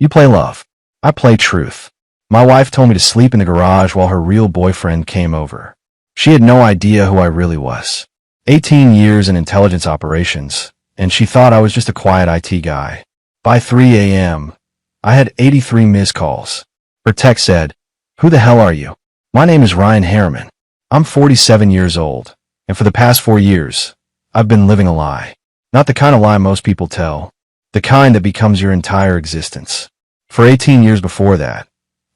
You play love. I play truth. My wife told me to sleep in the garage while her real boyfriend came over. She had no idea who I really was. 18 years in intelligence operations, and she thought I was just a quiet IT guy. By 3 a.m., I had 83 missed calls. Her text said, "Who the hell are you? My name is Ryan Harriman. I'm 47 years old, and for the past 4 years, I've been living a lie. Not the kind of lie most people tell, the kind that becomes your entire existence. For 18 years before that,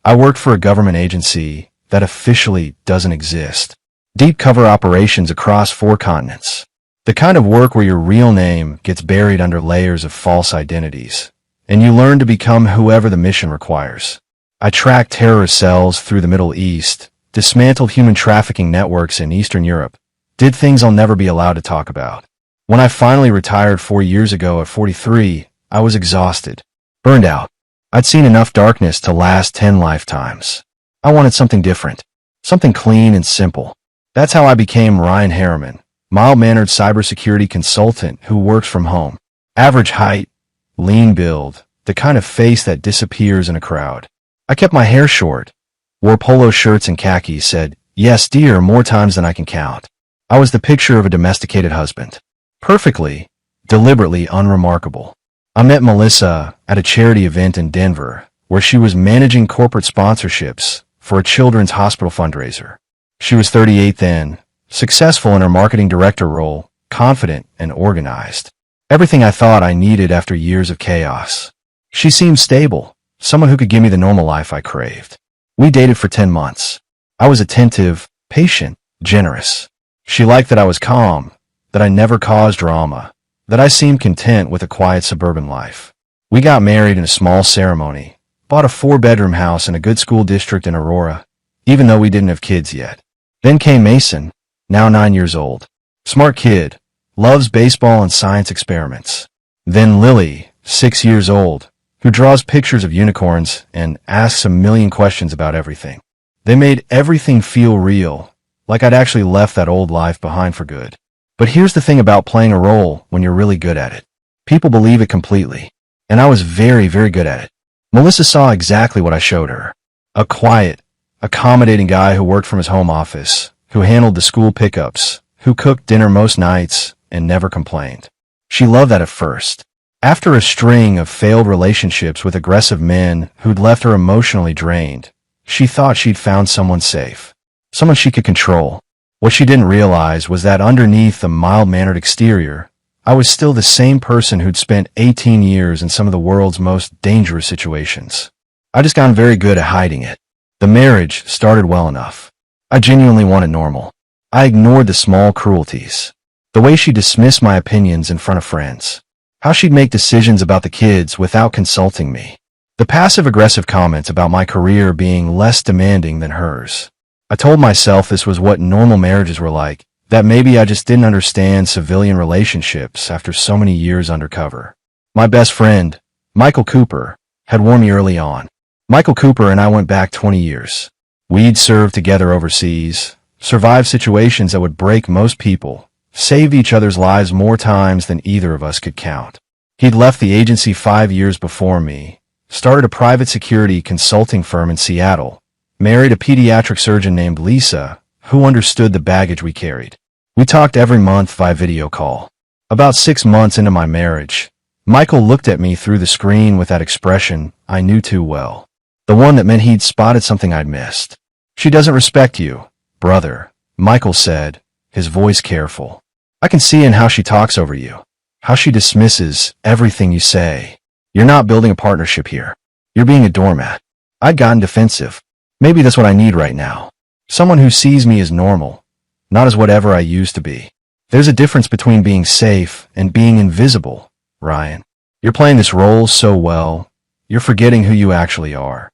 I worked for a government agency that officially doesn't exist. Deep cover operations across 4 continents. The kind of work where your real name gets buried under layers of false identities, and you learn to become whoever the mission requires. I tracked terrorist cells through the Middle East, dismantled human trafficking networks in Eastern Europe, did things I'll never be allowed to talk about. When I finally retired 4 years ago at 43, I was exhausted, burned out. I'd seen enough darkness to last 10 lifetimes. I wanted something different, something clean and simple. That's how I became Ryan Harriman, mild-mannered cybersecurity consultant who works from home. Average height, lean build, the kind of face that disappears in a crowd. I kept my hair short, wore polo shirts and khakis, said, "Yes, dear," more times than I can count. I was the picture of a domesticated husband. Perfectly, deliberately unremarkable. I met Melissa at a charity event in Denver, where she was managing corporate sponsorships for a children's hospital fundraiser. She was 38 then, successful in her marketing director role, confident and organized. Everything I thought I needed after years of chaos. She seemed stable, someone who could give me the normal life I craved. We dated for 10 months. I was attentive, patient, generous. She liked that I was calm, that I never caused drama, that I seemed content with a quiet suburban life. We got married in a small ceremony, bought a 4-bedroom house in a good school district in Aurora, even though we didn't have kids yet. Then came Mason, now 9 years old. Smart kid, loves baseball and science experiments. Then Lily, 6 years old, who draws pictures of unicorns and asks a million questions about everything. They made everything feel real, like I'd actually left that old life behind for good. But here's the thing about playing a role when you're really good at it. People believe it completely. And I was very, very good at it. Melissa saw exactly what I showed her. A quiet, accommodating guy who worked from his home office, who handled the school pickups, who cooked dinner most nights and never complained. She loved that at first. After a string of failed relationships with aggressive men who'd left her emotionally drained, she thought she'd found someone safe, someone she could control. What she didn't realize was that underneath the mild-mannered exterior, I was still the same person who'd spent 18 years in some of the world's most dangerous situations. I just gotten very good at hiding it. The marriage started well enough. I genuinely wanted normal. I ignored the small cruelties. The way she dismissed my opinions in front of friends. How she'd make decisions about the kids without consulting me. The passive-aggressive comments about my career being less demanding than hers. I told myself this was what normal marriages were like, that maybe I just didn't understand civilian relationships after so many years undercover. My best friend, Michael Cooper, had warned me early on. Michael Cooper and I went back 20 years. We'd served together overseas, survived situations that would break most people, saved each other's lives more times than either of us could count. He'd left the agency 5 years before me, started a private security consulting firm in Seattle, married a pediatric surgeon named Lisa, who understood the baggage we carried. We talked every month via video call. About 6 months into my marriage, Michael looked at me through the screen with that expression I knew too well. The one that meant he'd spotted something I'd missed. "She doesn't respect you, brother," Michael said, his voice careful. "I can see in how she talks over you, how she dismisses everything you say. You're not building a partnership here. You're being a doormat." I'd gotten defensive. Maybe that's what I need right now. Someone who sees me as normal, not as whatever I used to be. There's a difference between being safe and being invisible, Ryan. You're playing this role so well, you're forgetting who you actually are.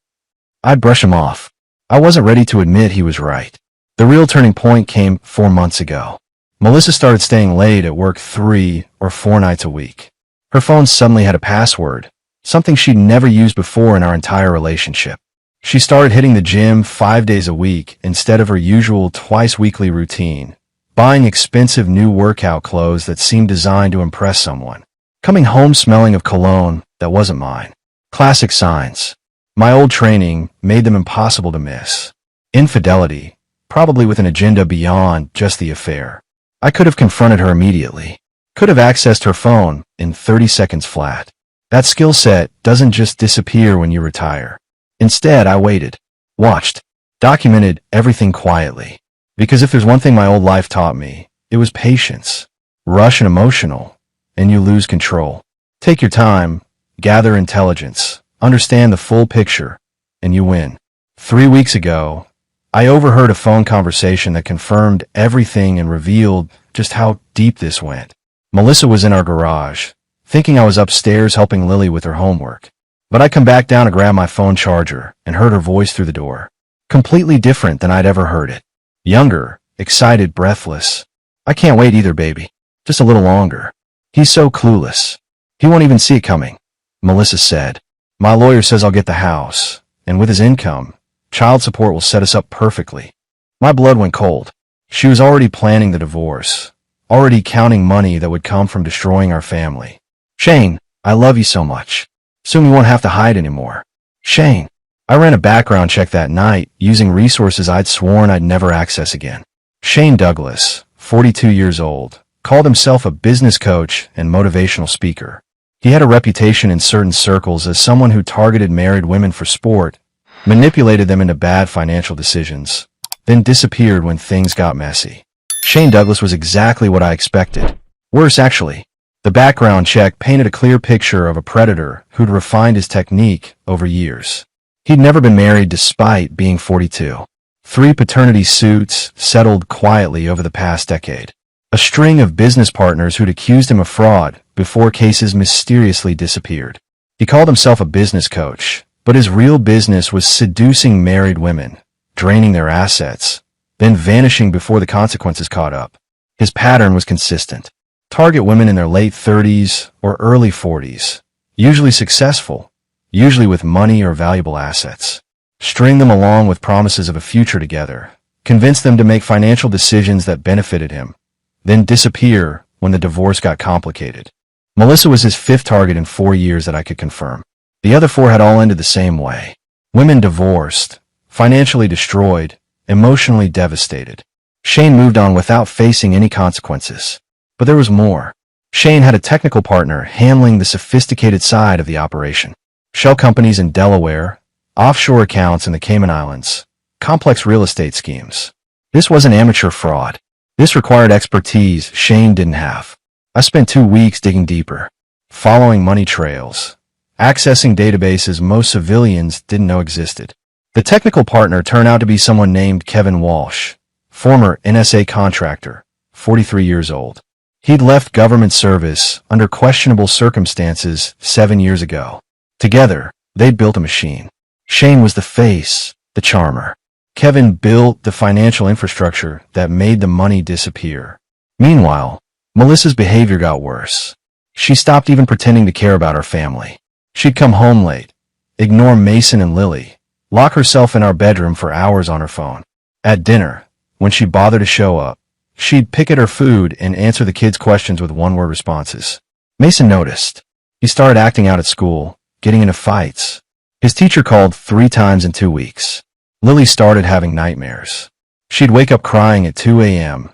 I'd brush him off. I wasn't ready to admit he was right. The real turning point came 4 months ago. Melissa started staying late at work 3 or 4 nights a week. Her phone suddenly had a password, something she'd never used before in our entire relationship. She started hitting the gym 5 days a week instead of her usual twice-weekly routine, buying expensive new workout clothes that seemed designed to impress someone, coming home smelling of cologne that wasn't mine. Classic signs. My old training made them impossible to miss. Infidelity, probably with an agenda beyond just the affair. I could have confronted her immediately. Could have accessed her phone in 30 seconds flat. That skill set doesn't just disappear when you retire. Instead, I waited, watched, documented everything quietly. Because if there's one thing my old life taught me, it was patience. Rush and emotional, and you lose control. Take your time, gather intelligence, understand the full picture, and you win. 3 weeks ago, I overheard a phone conversation that confirmed everything and revealed just how deep this went. Melissa was in our garage, thinking I was upstairs helping Lily with her homework. But I come back down to grab my phone charger and heard her voice through the door. Completely different than I'd ever heard it. Younger, excited, breathless. I can't wait either, baby. Just a little longer. He's so clueless. He won't even see it coming, Melissa said. My lawyer says I'll get the house, and with his income, child support will set us up perfectly. My blood went cold. She was already planning the divorce, already counting money that would come from destroying our family. Shane, I love you so much. Soon we won't have to hide anymore. Shane. I ran a background check that night using resources I'd sworn I'd never access again. Shane Douglas, 42 years old, called himself a business coach and motivational speaker. He had a reputation in certain circles as someone who targeted married women for sport, manipulated them into bad financial decisions, then disappeared when things got messy. Shane Douglas was exactly what I expected. Worse, actually. The background check painted a clear picture of a predator who'd refined his technique over years. He'd never been married despite being 42. 3 paternity suits settled quietly over the past decade. A string of business partners who'd accused him of fraud before cases mysteriously disappeared. He called himself a business coach, but his real business was seducing married women, draining their assets, then vanishing before the consequences caught up. His pattern was consistent. Target women in their late 30s or early 40s, usually successful, usually with money or valuable assets. String them along with promises of a future together, convince them to make financial decisions that benefited him, then disappear when the divorce got complicated. Melissa was his 5th target in 4 years that I could confirm. The other 4 had all ended the same way. Women divorced, financially destroyed, emotionally devastated. Shane moved on without facing any consequences. But there was more. Shane had a technical partner handling the sophisticated side of the operation. Shell companies in Delaware, offshore accounts in the Cayman Islands, complex real estate schemes. This wasn't amateur fraud. This required expertise Shane didn't have. I spent 2 weeks digging deeper, following money trails, accessing databases most civilians didn't know existed. The technical partner turned out to be someone named Kevin Walsh, former NSA contractor, 43 years old. He'd left government service under questionable circumstances 7 years ago. Together, they'd built a machine. Shane was the face, the charmer. Kevin built the financial infrastructure that made the money disappear. Meanwhile, Melissa's behavior got worse. She stopped even pretending to care about our family. She'd come home late, ignore Mason and Lily, lock herself in our bedroom for hours on her phone. At dinner, when she bothered to show up, she'd pick at her food and answer the kids' questions with one-word responses. Mason noticed. He started acting out at school, getting into fights. His teacher called 3 times in 2 weeks. Lily started having nightmares. She'd wake up crying at 2 a.m.,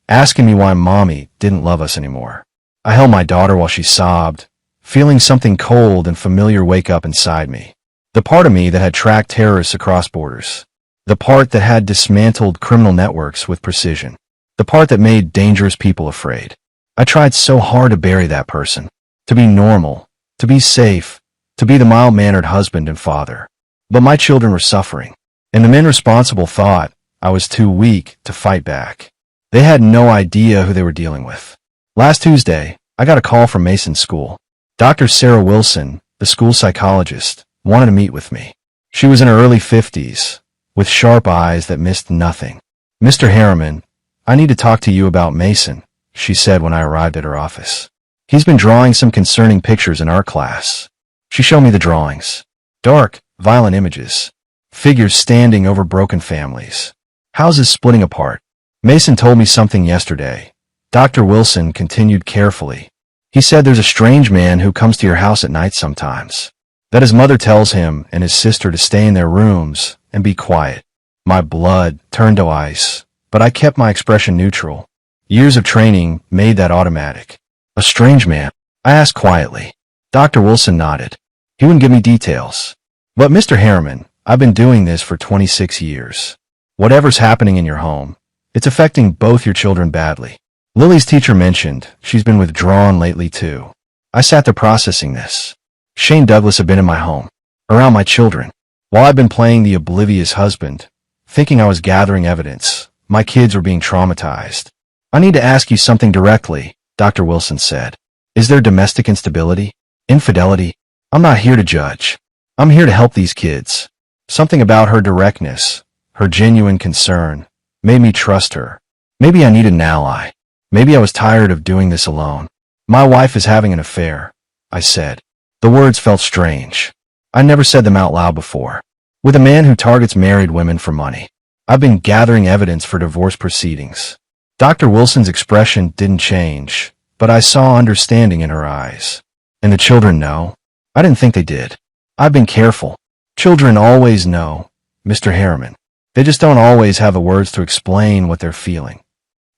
asking me why Mommy didn't love us anymore. I held my daughter while she sobbed, feeling something cold and familiar wake up inside me. The part of me that had tracked terrorists across borders. The part that had dismantled criminal networks with precision. The part that made dangerous people afraid. I tried so hard to bury that person, to be normal, to be safe, to be the mild-mannered husband and father. But my children were suffering, and the men responsible thought I was too weak to fight back. They had no idea who they were dealing with. Last Tuesday, I got a call from Mason's school. Dr. Sarah Wilson, the school psychologist, wanted to meet with me. She was in her early 50s, with sharp eyes that missed nothing. Mr. Harriman, I need to talk to you about Mason, she said when I arrived at her office. He's been drawing some concerning pictures in our class. She showed me the drawings. Dark, violent images. Figures standing over broken families. Houses splitting apart. Mason told me something yesterday. Dr. Wilson continued carefully. He said there's a strange man who comes to your house at night sometimes. that his mother tells him and his sister to stay in their rooms and be quiet. My blood turned to ice, but I kept my expression neutral. Years of training made that automatic. A strange man? I asked quietly. Dr. Wilson nodded. He wouldn't give me details. But Mr. Harriman, I've been doing this for 26 years. Whatever's happening in your home, it's affecting both your children badly. Lily's teacher mentioned she's been withdrawn lately too. I sat there processing this. Shane Douglas had been in my home, around my children, while I've been playing the oblivious husband, thinking I was gathering evidence. My kids were being traumatized. I need to ask you something directly, Dr. Wilson said. Is there domestic instability? Infidelity? I'm not here to judge. I'm here to help these kids. Something about her directness, her genuine concern, made me trust her. Maybe I needed an ally. Maybe I was tired of doing this alone. My wife is having an affair, I said. The words felt strange. I never said them out loud before. With a man who targets married women for money. I've been gathering evidence for divorce proceedings. Dr. Wilson's expression didn't change, but I saw understanding in her eyes. And the children know? I didn't think they did. I've been careful. Children always know, Mr. Harriman. They just don't always have the words to explain what they're feeling.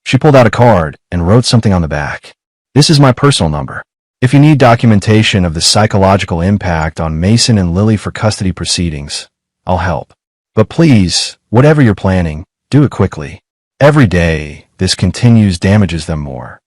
She pulled out a card and wrote something on the back. This is my personal number. If you need documentation of the psychological impact on Mason and Lily for custody proceedings, I'll help. But please, whatever you're planning, do it quickly. Every day, this continues damages them more.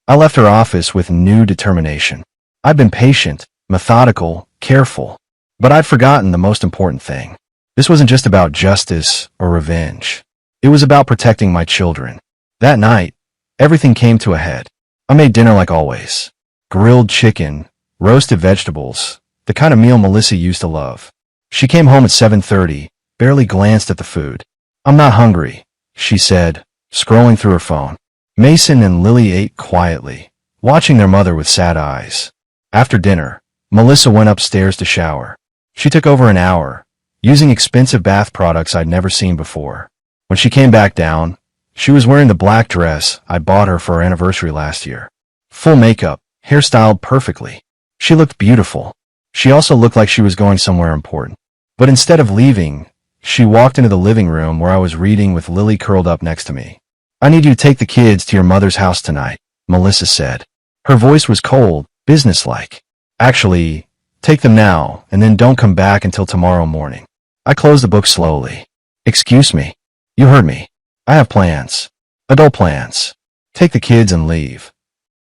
I left her office with new determination. I've been patient, methodical, careful, but I'd forgotten the most important thing. This wasn't just about justice or revenge. It was about protecting my children. That night, everything came to a head. I made dinner like always. Grilled chicken, roasted vegetables, the kind of meal Melissa used to love. She came home at 7:30, barely glanced at the food. I'm not hungry, she said, scrolling through her phone. Mason and Lily ate quietly, watching their mother with sad eyes. After dinner, Melissa went upstairs to shower. She took over an hour, using expensive bath products I'd never seen before. When she came back down, she was wearing the black dress I bought her for our anniversary last year. Full makeup, hairstyled perfectly. She looked beautiful. She also looked like she was going somewhere important. But instead of leaving, she walked into the living room where I was reading with Lily curled up next to me. I need you to take the kids to your mother's house tonight, Melissa said. Her voice was cold, businesslike. Actually, take them now, and then don't come back until tomorrow morning. I closed the book slowly. Excuse me. You heard me. I have plans. Adult plans. Take the kids and leave.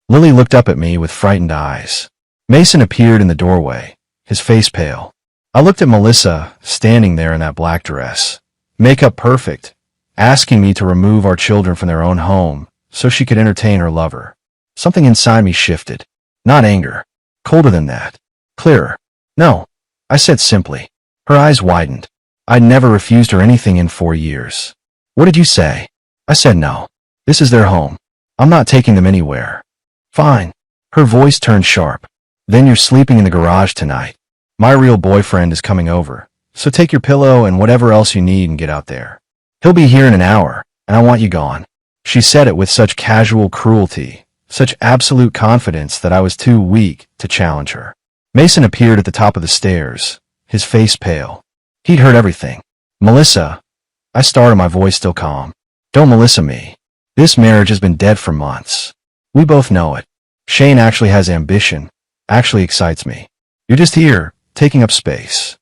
Lily looked up at me with frightened eyes. Mason appeared in the doorway, his face pale. I looked at Melissa, standing there in that black dress. Makeup perfect, asking me to remove our children from their own home so she could entertain her lover. Something inside me shifted. Not anger. Colder than that. Clearer. No, I said simply. Her eyes widened. I'd never refused her anything in 4 years. What did you say? I said no. This is their home. I'm not taking them anywhere. Fine. Her voice turned sharp. Then you're sleeping in the garage tonight. My real boyfriend is coming over, so take your pillow and whatever else you need and get out there. He'll be here in an hour, and I want you gone. She said it with such casual cruelty, such absolute confidence that I was too weak to challenge her. Mason appeared at the top of the stairs, his face pale. He'd heard everything. Melissa, I started, my voice still calm. Don't Melissa me. This marriage has been dead for months. We both know it. Shane actually has ambition, actually excites me. You're just here, taking up space.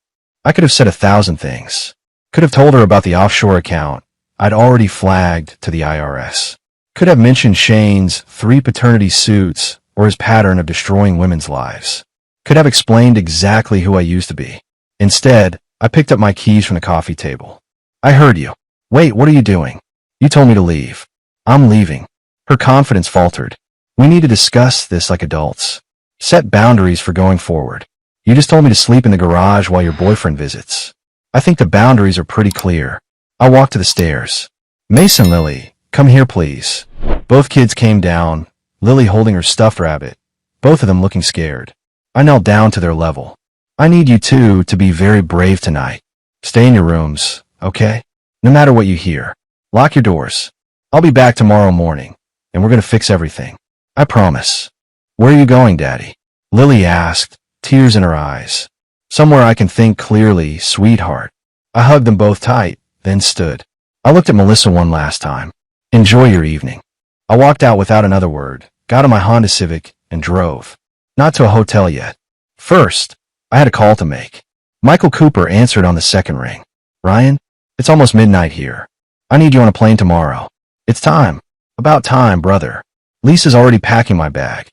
I could have said 1,000 things. Could have told her about the offshore account I'd already flagged to the IRS. Could have mentioned Shane's 3 paternity suits or his pattern of destroying women's lives. Could have explained exactly who I used to be. Instead, I picked up my keys from the coffee table. I heard you. Wait, what are you doing? You told me to leave. I'm leaving. Her confidence faltered. We need to discuss this like adults. Set boundaries for going forward. You just told me to sleep in the garage while your boyfriend visits. I think the boundaries are pretty clear. I walked to the stairs. Mason, Lily, come here please. Both kids came down, Lily holding her stuffed rabbit, both of them looking scared. I knelt down to their level. I need you two to be very brave tonight. Stay in your rooms, okay? No matter what you hear. Lock your doors. I'll be back tomorrow morning, and we're gonna fix everything. I promise. Where are you going, Daddy? Lily asked, tears in her eyes. Somewhere I can think clearly, sweetheart. I hugged them both tight, then stood. I looked at Melissa one last time. Enjoy your evening. I walked out without another word, got in my Honda Civic, and drove. Not to a hotel yet. First, I had a call to make. Michael Cooper answered on the second ring. Ryan, it's almost midnight here. I need you on a plane tomorrow. It's time. About time, brother. Lisa's already packing my bag.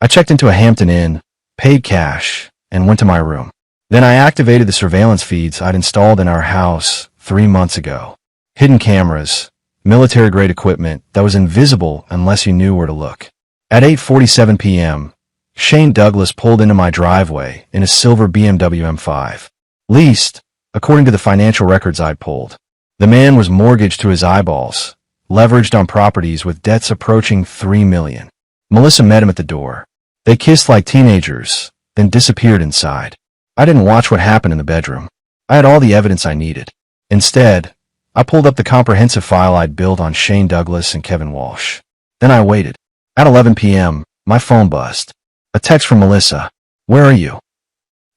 I checked into a Hampton Inn, paid cash, and went to my room. Then I activated the surveillance feeds I'd installed in our house 3 months ago. Hidden cameras, military-grade equipment that was invisible unless you knew where to look. At 8:47 p.m., Shane Douglas pulled into my driveway in a silver BMW M5. Leased, according to the financial records I'd pulled. The man was mortgaged to his eyeballs, leveraged on properties with debts approaching $3 million. Melissa met him at the door. They kissed like teenagers, then disappeared inside. I didn't watch what happened in the bedroom. I had all the evidence I needed. Instead, I pulled up the comprehensive file I'd built on Shane Douglas and Kevin Walsh. Then I waited. At 11 p.m., my phone buzzed. A text from Melissa. Where are you?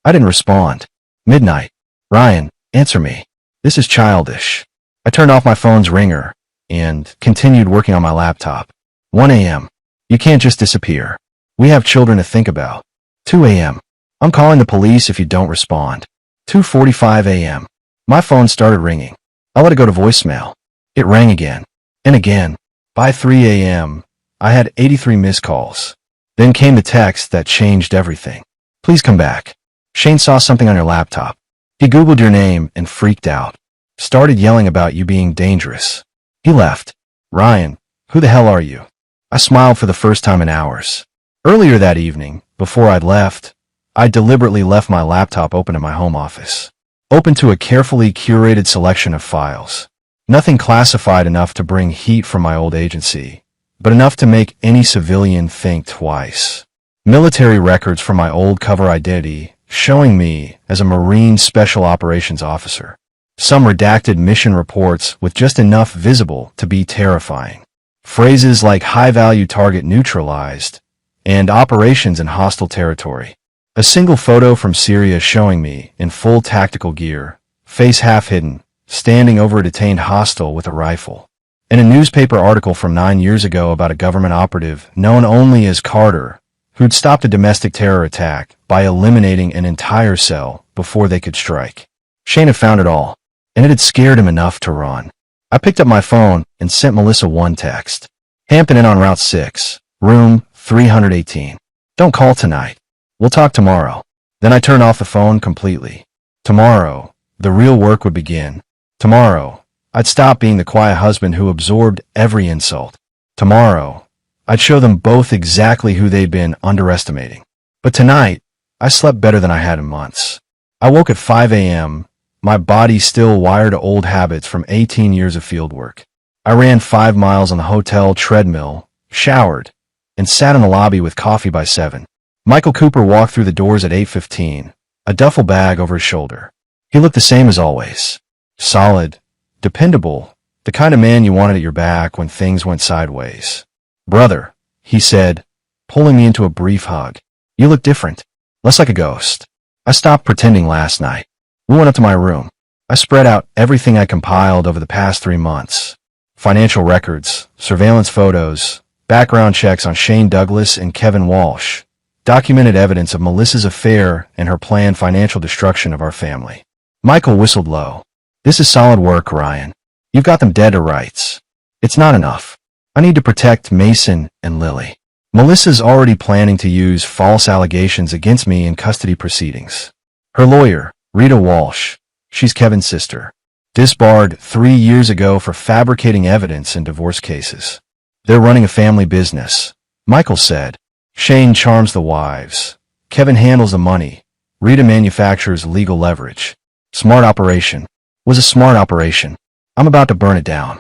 I didn't respond. Midnight. Ryan, answer me. This is childish. I turned off my phone's ringer and continued working on my laptop. 1 a.m. You can't just disappear. We have children to think about. 2 a.m. I'm calling the police if you don't respond. 2:45 a.m. My phone started ringing. I let it go to voicemail. It rang again. And again. By 3 a.m., I had 83 missed calls. Then came the text that changed everything. Please come back. Shane saw something on your laptop. He Googled your name and freaked out. Started yelling about you being dangerous. He left. Ryan, who the hell are you? I smiled for the first time in hours. Earlier that evening, before I'd left, I deliberately left my laptop open in my home office. Open to a carefully curated selection of files. Nothing classified enough to bring heat from my old agency, but enough to make any civilian think twice. Military records from my old cover identity, showing me as a Marine Special Operations Officer. Some redacted mission reports with just enough visible to be terrifying. Phrases like high-value target neutralized and operations in hostile territory. A single photo from Syria showing me in full tactical gear, face half hidden, standing over a detained hostile with a rifle. And a newspaper article from 9 years ago about a government operative known only as Carter, who'd stopped a domestic terror attack by eliminating an entire cell before they could strike. Shane had found it all, and it had scared him enough to run. I picked up my phone and sent Melissa one text. Hampton Inn on Route 6, room 318. Don't call tonight. We'll talk tomorrow. Then I turned off the phone completely. Tomorrow, the real work would begin. Tomorrow, I'd stop being the quiet husband who absorbed every insult. Tomorrow, I'd show them both exactly who they'd been underestimating. But tonight, I slept better than I had in months. I woke at 5 a.m., my body still wired to old habits from 18 years of field work. I ran 5 miles on the hotel treadmill, showered, and sat in the lobby with coffee by 7. Michael Cooper walked through the doors at 8:15, a duffel bag over his shoulder. He looked the same as always. Solid, dependable, the kind of man you wanted at your back when things went sideways. Brother, he said, pulling me into a brief hug. You look different. Less like a ghost. I stopped pretending last night. We went up to my room. I spread out everything I compiled over the past 3 months. Financial records, surveillance photos, background checks on Shane Douglas and Kevin Walsh, documented evidence of Melissa's affair and her planned financial destruction of our family. Michael whistled low. This is solid work, Ryan. You've got them dead to rights. It's not enough. I need to protect Mason and Lily. Melissa's already planning to use false allegations against me in custody proceedings. Her lawyer, Rita Walsh, she's Kevin's sister, disbarred 3 years ago for fabricating evidence in divorce cases. They're running a family business, Michael said. Shane charms the wives. Kevin handles the money. Rita manufactures legal leverage. Smart operation. Was a smart operation. I'm about to burn it down.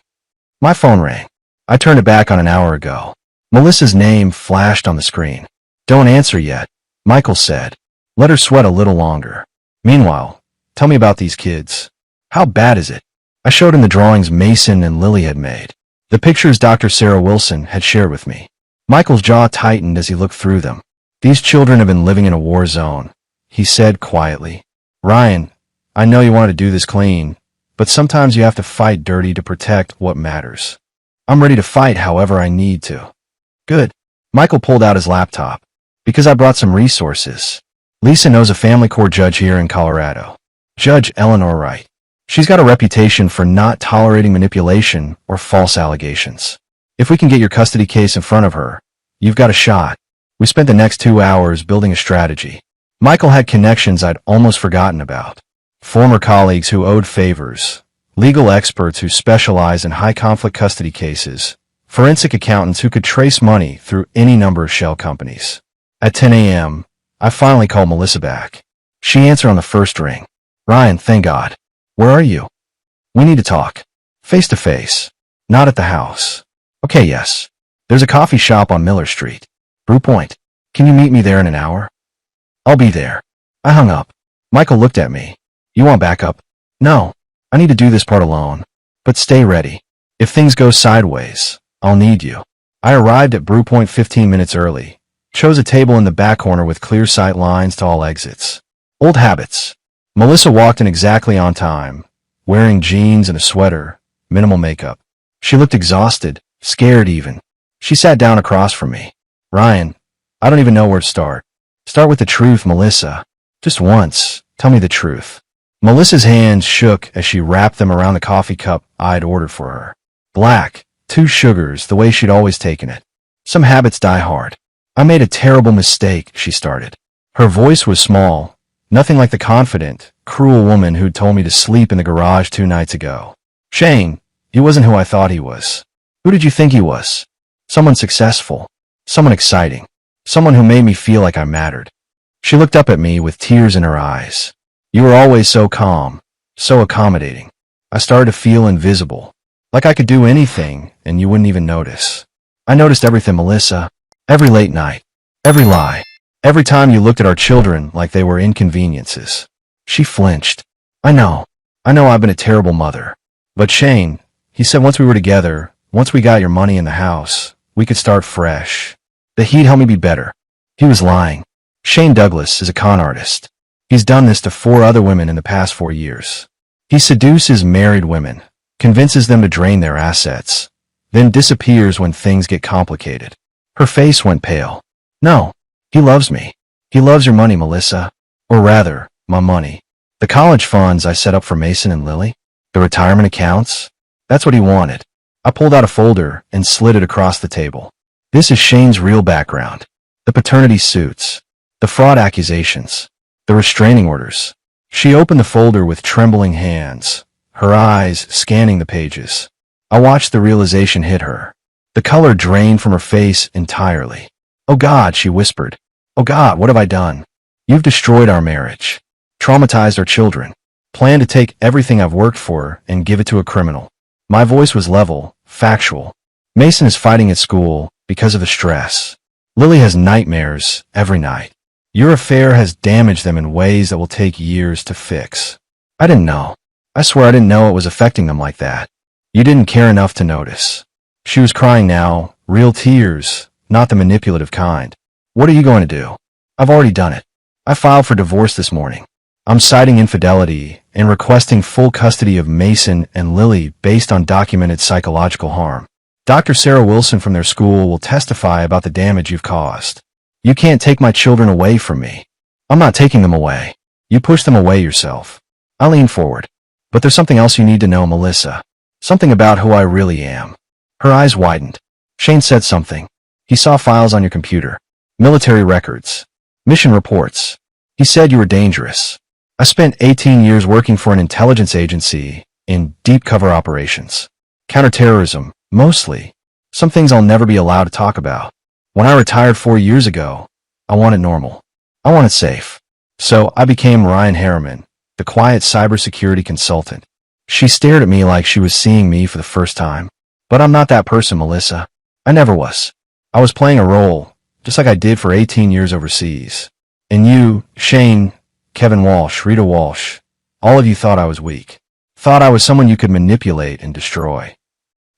My phone rang. I turned it back on an hour ago. Melissa's name flashed on the screen. Don't answer yet, Michael said. Let her sweat a little longer. Meanwhile, tell me about these kids. How bad is it? I showed him the drawings Mason and Lily had made. The pictures Dr. Sarah Wilson had shared with me. Michael's jaw tightened as he looked through them. These children have been living in a war zone, he said quietly. Ryan, I know you wanted to do this clean, but sometimes you have to fight dirty to protect what matters. I'm ready to fight however I need to. Good. Michael pulled out his laptop. Because I brought some resources. Lisa knows a family court judge here in Colorado. Judge Eleanor Wright. She's got a reputation for not tolerating manipulation or false allegations. If we can get your custody case in front of her, you've got a shot. We spent the next 2 hours building a strategy. Michael had connections I'd almost forgotten about. Former colleagues who owed favors, legal experts who specialize in high-conflict custody cases, forensic accountants who could trace money through any number of shell companies. At 10 a.m., I finally called Melissa back. She answered on the first ring. Ryan, thank God. Where are you? We need to talk. Face to face. Not at the house. Okay, yes. There's a coffee shop on Miller Street. Brew Point. Can you meet me there in an hour? I'll be there. I hung up. Michael looked at me. You want backup? No. I need to do this part alone. But stay ready. If things go sideways, I'll need you. I arrived at Brew Point 15 minutes early. Chose a table in the back corner with clear sight lines to all exits. Old habits. Melissa walked in exactly on time, wearing jeans and a sweater, minimal makeup. She looked exhausted, scared even. She sat down across from me. Ryan, I don't even know where to start. Start with the truth, Melissa. Just once, tell me the truth. Melissa's hands shook as she wrapped them around the coffee cup I'd ordered for her. Black, 2 sugars, the way she'd always taken it. Some habits die hard. I made a terrible mistake, she started. Her voice was small, nothing like the confident, cruel woman who'd told me to sleep in the garage 2 nights ago. Shane, he wasn't who I thought he was. Who did you think he was? Someone successful. Someone exciting. Someone who made me feel like I mattered. She looked up at me with tears in her eyes. You were always so calm, so accommodating. I started to feel invisible. Like I could do anything, and you wouldn't even notice. I noticed everything, Melissa. Every late night. Every lie. Every time you looked at our children like they were inconveniences. She flinched. I know I've been a terrible mother. But Shane, he said once we were together, once we got your money in the house, we could start fresh. That he'd help me be better. He was lying. Shane Douglas is a con artist. He's done this to 4 other women in the past 4 years. He seduces married women, convinces them to drain their assets, then disappears when things get complicated. Her face went pale. No, he loves me. He loves your money, Melissa. Or rather, my money. The college funds I set up for Mason and Lily. The retirement accounts. That's what he wanted. I pulled out a folder and slid it across the table. This is Shane's real background. The paternity suits. The fraud accusations. The restraining orders. She opened the folder with trembling hands, her eyes scanning the pages. I watched the realization hit her. The color drained from her face entirely. Oh God, she whispered. Oh God, what have I done? You've destroyed our marriage. Traumatized our children. Planned to take everything I've worked for and give it to a criminal. My voice was level, factual. Mason is fighting at school because of the stress. Lily has nightmares every night. Your affair has damaged them in ways that will take years to fix. I didn't know. I swear I didn't know it was affecting them like that. You didn't care enough to notice. She was crying now, real tears, not the manipulative kind. What are you going to do? I've already done it. I filed for divorce this morning. I'm citing infidelity and requesting full custody of Mason and Lily based on documented psychological harm. Dr. Sarah Wilson from their school will testify about the damage you've caused. You can't take my children away from me. I'm not taking them away. You pushed them away yourself. I leaned forward. But there's something else you need to know, Melissa. Something about who I really am. Her eyes widened. Shane said something. He saw files on your computer. Military records. Mission reports. He said you were dangerous. I spent 18 years working for an intelligence agency in deep cover operations. Counterterrorism, mostly. Some things I'll never be allowed to talk about. When I retired 4 years ago, I wanted normal. I wanted safe. So I became Ryan Harriman, the quiet cybersecurity consultant. She stared at me like she was seeing me for the first time. But I'm not that person, Melissa. I never was. I was playing a role, just like I did for 18 years overseas. And you, Shane, Kevin Walsh, Rita Walsh, all of you thought I was weak. Thought I was someone you could manipulate and destroy.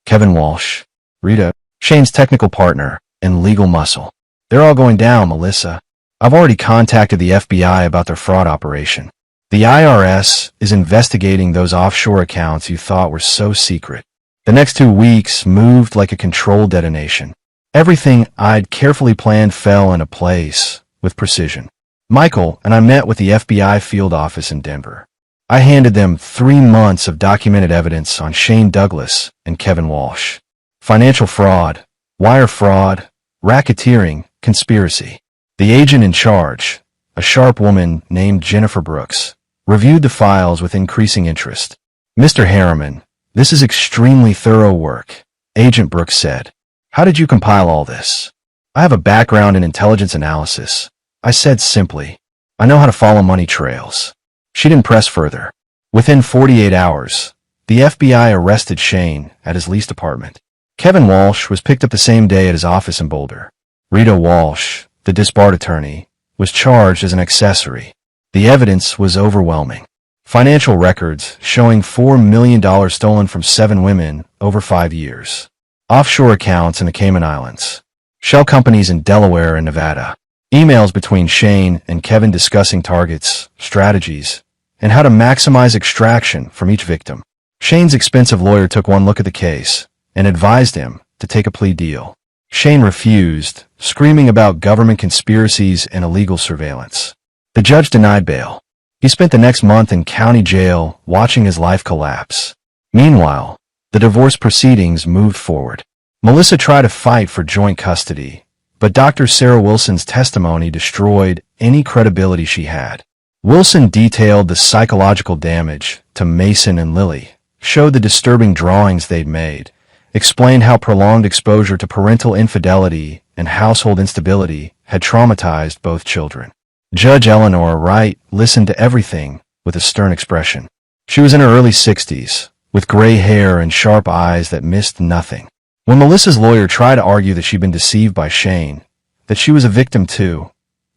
Kevin Walsh, Rita, Shane's technical partner, and legal muscle. They're all going down, Melissa. I've already contacted the FBI about their fraud operation. The IRS is investigating those offshore accounts you thought were so secret. The next 2 weeks moved like a controlled detonation. Everything I'd carefully planned fell into place with precision. Michael and I met with the FBI field office in Denver. I handed them 3 months of documented evidence on Shane Douglas and Kevin Walsh. Financial fraud, wire fraud, racketeering, conspiracy. The agent in charge, a sharp woman named Jennifer Brooks, reviewed the files with increasing interest. "Mr. Harriman, this is extremely thorough work," Agent Brooks said. "How did you compile all this?" "I have a background in intelligence analysis," I said simply. "I know how to follow money trails." She didn't press further. Within 48 hours, the FBI arrested Shane at his leased apartment. Kevin Walsh was picked up the same day at his office in Boulder. Rita Walsh, the disbarred attorney, was charged as an accessory. The evidence was overwhelming. Financial records showing $4 million stolen from 7 women over 5 years. Offshore accounts in the Cayman Islands. Shell companies in Delaware and Nevada. Emails between Shane and Kevin discussing targets, strategies, and how to maximize extraction from each victim. Shane's expensive lawyer took one look at the case and advised him to take a plea deal. Shane refused, screaming about government conspiracies and illegal surveillance. The judge denied bail. He spent the next month in county jail watching his life collapse. Meanwhile, the divorce proceedings moved forward. Melissa tried to fight for joint custody, but Dr. Sarah Wilson's testimony destroyed any credibility she had. Wilson detailed the psychological damage to Mason and Lily, showed the disturbing drawings they'd made, explained how prolonged exposure to parental infidelity and household instability had traumatized both children. Judge Eleanor Wright listened to everything with a stern expression. She was in her early 60s, with gray hair and sharp eyes that missed nothing. When Melissa's lawyer tried to argue that she'd been deceived by Shane, that she was a victim too,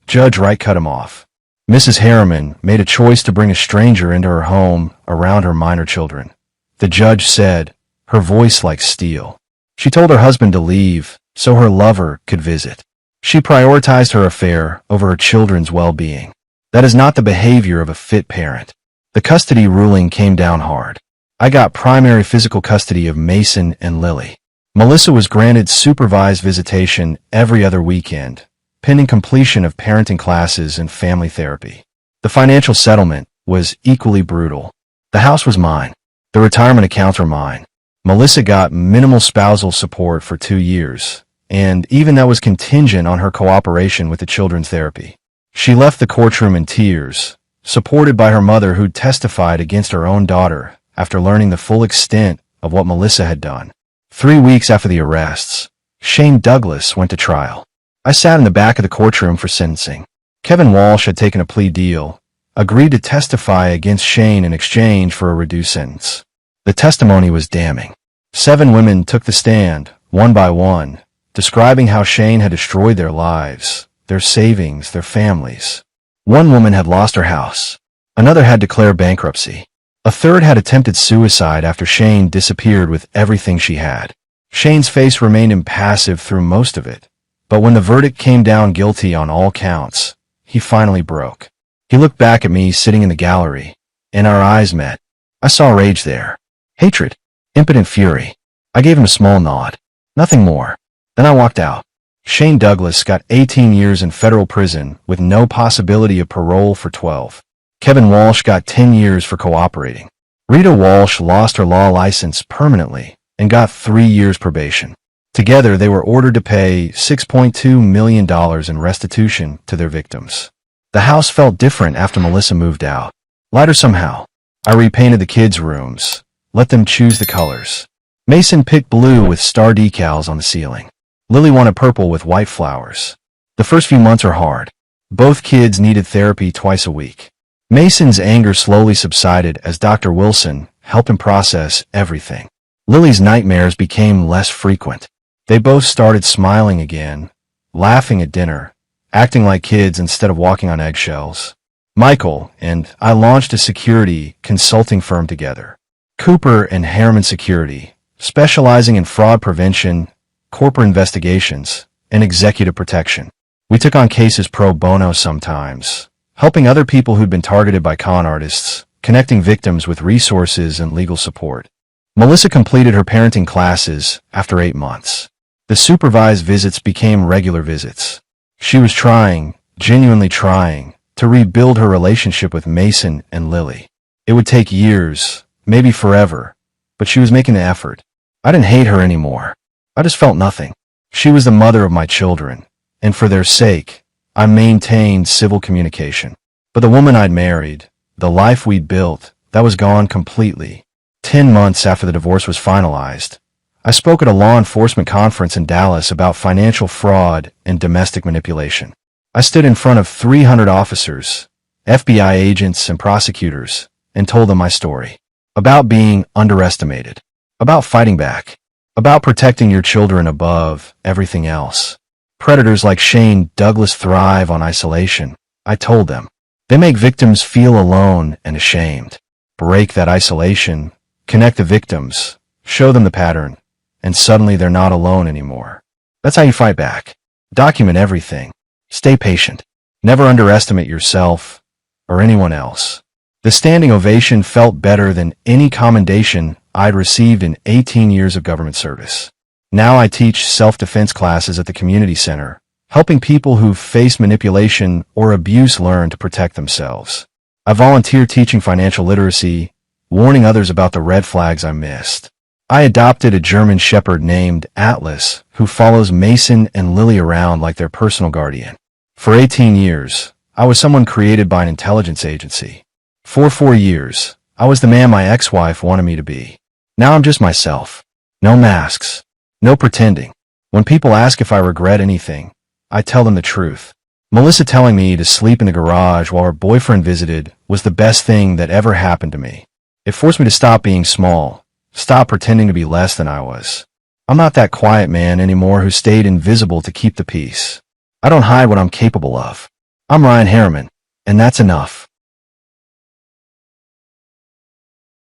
Judge Wright cut him off. Mrs. Harriman made a choice to bring a stranger into her home around her minor children. The judge said, her voice like steel. She told her husband to leave so her lover could visit. She prioritized her affair over her children's well-being. That is not the behavior of a fit parent. The custody ruling came down hard. I got primary physical custody of Mason and Lily. Melissa was granted supervised visitation every other weekend, pending completion of parenting classes and family therapy. The financial settlement was equally brutal. The house was mine. The retirement accounts were mine. Melissa got minimal spousal support for 2 years, and even that was contingent on her cooperation with the children's therapy. She left the courtroom in tears, supported by her mother who testified against her own daughter after learning the full extent of what Melissa had done. 3 weeks after the arrests, Shane Douglas went to trial. I sat in the back of the courtroom for sentencing. Kevin Walsh had taken a plea deal, agreed to testify against Shane in exchange for a reduced sentence. The testimony was damning. 7 women took the stand, one by one, describing how Shane had destroyed their lives, their savings, their families. One woman had lost her house. Another had declared bankruptcy. A third had attempted suicide after Shane disappeared with everything she had. Shane's face remained impassive through most of it, but when the verdict came down guilty on all counts, he finally broke. He looked back at me sitting in the gallery, and our eyes met. I saw rage there. Hatred. Impotent fury. I gave him a small nod. Nothing more. Then I walked out. Shane Douglas got 18 years in federal prison with no possibility of parole for 12. Kevin Walsh got 10 years for cooperating. Rita Walsh lost her law license permanently and got 3 years probation. Together, they were ordered to pay $6.2 million in restitution to their victims. The house felt different after Melissa moved out. Lighter somehow. I repainted the kids' rooms. Let them choose the colors. Mason picked blue with star decals on the ceiling. Lily wanted purple with white flowers. The first few months are hard. Both kids needed therapy twice a week. Mason's anger slowly subsided as Dr. Wilson helped him process everything. Lily's nightmares became less frequent. They both started smiling again, laughing at dinner, acting like kids instead of walking on eggshells. Michael and I launched a security consulting firm together. Cooper and Harriman Security, specializing in fraud prevention, corporate investigations, and executive protection. We took on cases pro bono sometimes, helping other people who'd been targeted by con artists, connecting victims with resources and legal support. Melissa completed her parenting classes after 8 months. The supervised visits became regular visits. She was trying, genuinely trying, to rebuild her relationship with Mason and Lily. It would take years, maybe forever, but she was making the effort. I didn't hate her anymore. I just felt nothing. She was the mother of my children, and for their sake, I maintained civil communication. But the woman I'd married, the life we'd built, that was gone completely. 10 months after the divorce was finalized, I spoke at a law enforcement conference in Dallas about financial fraud and domestic manipulation. I stood in front of 300 officers, FBI agents and prosecutors, and told them my story. About being underestimated. About fighting back. About protecting your children above everything else. Predators like Shane Douglas thrive on isolation, I told them. They make victims feel alone and ashamed. Break that isolation, connect the victims, show them the pattern, and suddenly they're not alone anymore. That's how you fight back. Document everything. Stay patient. Never underestimate yourself or anyone else. The standing ovation felt better than any commendation I'd received in 18 years of government service. Now I teach self-defense classes at the community center, helping people who've faced manipulation or abuse learn to protect themselves. I volunteer teaching financial literacy, warning others about the red flags I missed. I adopted a German shepherd named Atlas, who follows Mason and Lily around like their personal guardian. For 18 years, I was someone created by an intelligence agency. For 4 years, I was the man my ex-wife wanted me to be. Now I'm just myself. No masks. No pretending. When people ask if I regret anything, I tell them the truth. Melissa telling me to sleep in the garage while her boyfriend visited was the best thing that ever happened to me. It forced me to stop being small, stop pretending to be less than I was. I'm not that quiet man anymore who stayed invisible to keep the peace. I don't hide what I'm capable of. I'm Ryan Harriman, and that's enough.